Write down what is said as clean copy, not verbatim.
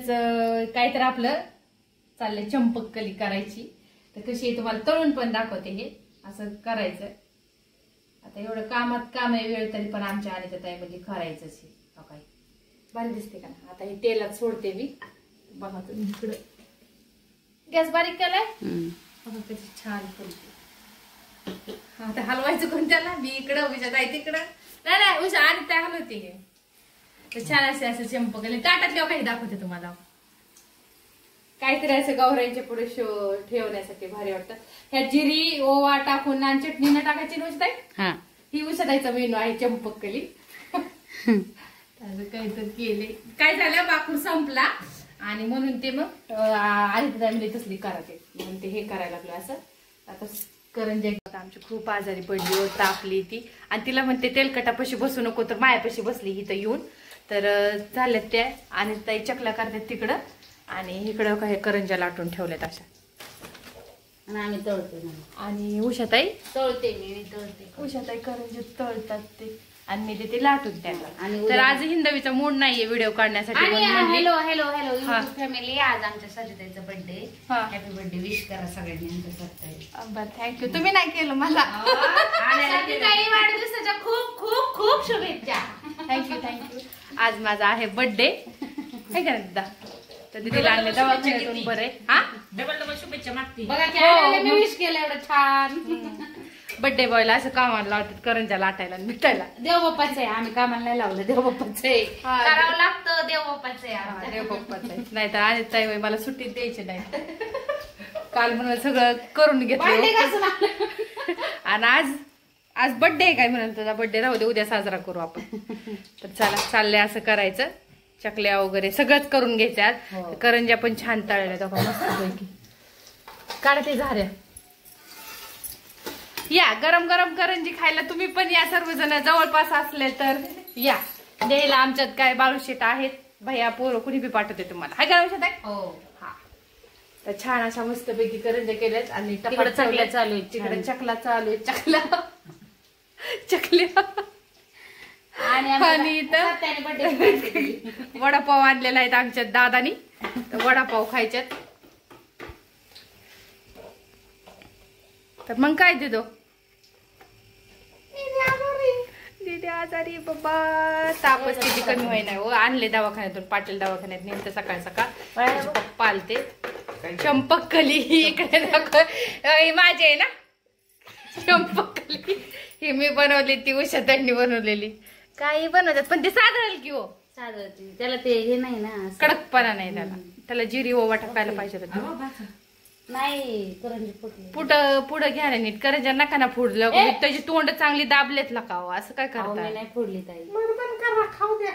काय तर आपलं चाललंय चंपकली करायची. तर कशी आहे तुम्हाला तळून पण दाखवते. हे असं करायचं. आता एवढं कामात काम आहे, वेळ तरी पण आमच्या आणि त्यामध्ये करायचंच आहे. काय भारी दिसते का ना. आता हे तेलात सोडते मी. बघा तुम्ही इकडं गॅस बारीक केलाय. बघा कशी छान फुलते. आता हलवायचं कोणत्याला, मी इकडं उषा जाय तिकडं. नाही उषा आणि त्या हलवते. हे तर छान असे असं चंपकली ताटातल्या काही दाखवते तुम्हाला. काहीतरी असं गौराईच्या पुढे ठेवण्यासाठी भारी वाटतं. ह्या जिरी ओवा टाकून आणि चटणी न टाकायची नुसतं. ही उषाताईचा मेनू आहे चंपकली. काहीतरी केले. काय झालं बाकूर संपला आणि म्हणून ते मग आधी तसली करायचे म्हणून ते हे करायला लागलं. असं आता करंजी आमची खूप आजारी पडली, तापली ती आणि तिला म्हणते तेलकटापाशी बसू नको, तर मायापाशी बसली इथं येऊन. तर झाल्यात त्या आणि ताई चकल्या करतात तिकडं आणि इकडं काही करंज्या लाटून ठेवल्यात अशा. आणि आम्ही तळतो. आणि उषाताई तळते. मी तळते. उषाताई करंजी तळतात ते आणि मी देते लाटून त्याला. तर आज हिंदवीचा मूड नाहीये व्हिडिओ काढण्यासाठी. Hello hello hello YouTube family, आज आमच्या सरिताईचा बर्थडे. हॅपी बर्थडे विश करा सगळ्यांनी आमच्यासाठी. बरं थँक्यू. तुम्ही नाही केलं मला. वाढदिवसाच्या खूप खूप खूप शुभेच्छा. Thank you thank you. आज माझा आहे बर्थडे आहे का दादा. तर दिदीला आणले दवाखान्यातून. बरे हा डबल डबल शुभेच्छा मागते. बघा मी विश केलं एवढं छान. बर्थडे बॉयला असं कामाला लावतात करंजा लाटायला आणि मिठायला. देवबाप्पाचं आहे, आम्ही कामाला नाही लावलं. देवबाप्पाचं आहे, करावं लागतं. देवबाप्पाचं आहे, देवबाप्पाचं आहे. नाही तर आणि ताई मला सुट्टी द्यायची नाही. काल म्हणून सगळं करून घेतलं आणि आज बर्थडे आहे काय म्हणून तुझा बर्थडे राहू दे, उद्या साजरा करू आपण. तर चला चाललंय असं करायचं. चकल्या वगैरे सगळंच करून घ्यायचं आज. करंज्या पण छान तळल्या मस्तपैकी. काढते झाऱ्या. या गरम गरम करंजी खायला तुम्ही पण या. सर्वजण जवळपास असले तर या. द्यायला आमच्यात काय बाळूशेट आहेत, भैया पोरं कुणी बी पाठवते तुम्हाला. हाय बाळूशेट आहे. हो हा. तर छान अशा मस्तपैकी करंज्या केल्यात आणि चकल्या चालू आहेत. तिकडे चकला चालू आहे. चकल्या आणि इथं वडापाव आणलेला आहेत आमच्या दादानी. वडापाव खायच्यात. तर मग काय देतो. दीदी आजारी बाबा. तापच किती कमी व्हाय नाही हो. आणले दवाखान्यातून, पाटील दवाखान्यात नेमकं सकाळ सकाळ. पप्पा आलते. चंपकली इकडे माझी आहे ना चंपकली. ही मी बनवली, ती उषा त्यांनी बनवलेली. काही बनवतात पण ते साधारण की हो. साधारण त्याला ते हे नाही ना, कडकपणा नाही त्याला. त्याला जिरी ओवा टाकायला पाहिजे. नाही करंजी फुटली. पुढं घ्या ना नीट. करंजा नका ना फुडलं. त्याची तोंड चांगली दाबलेत लकाव. असं काय करता. नाही फोडली ताई. खाऊ द्या.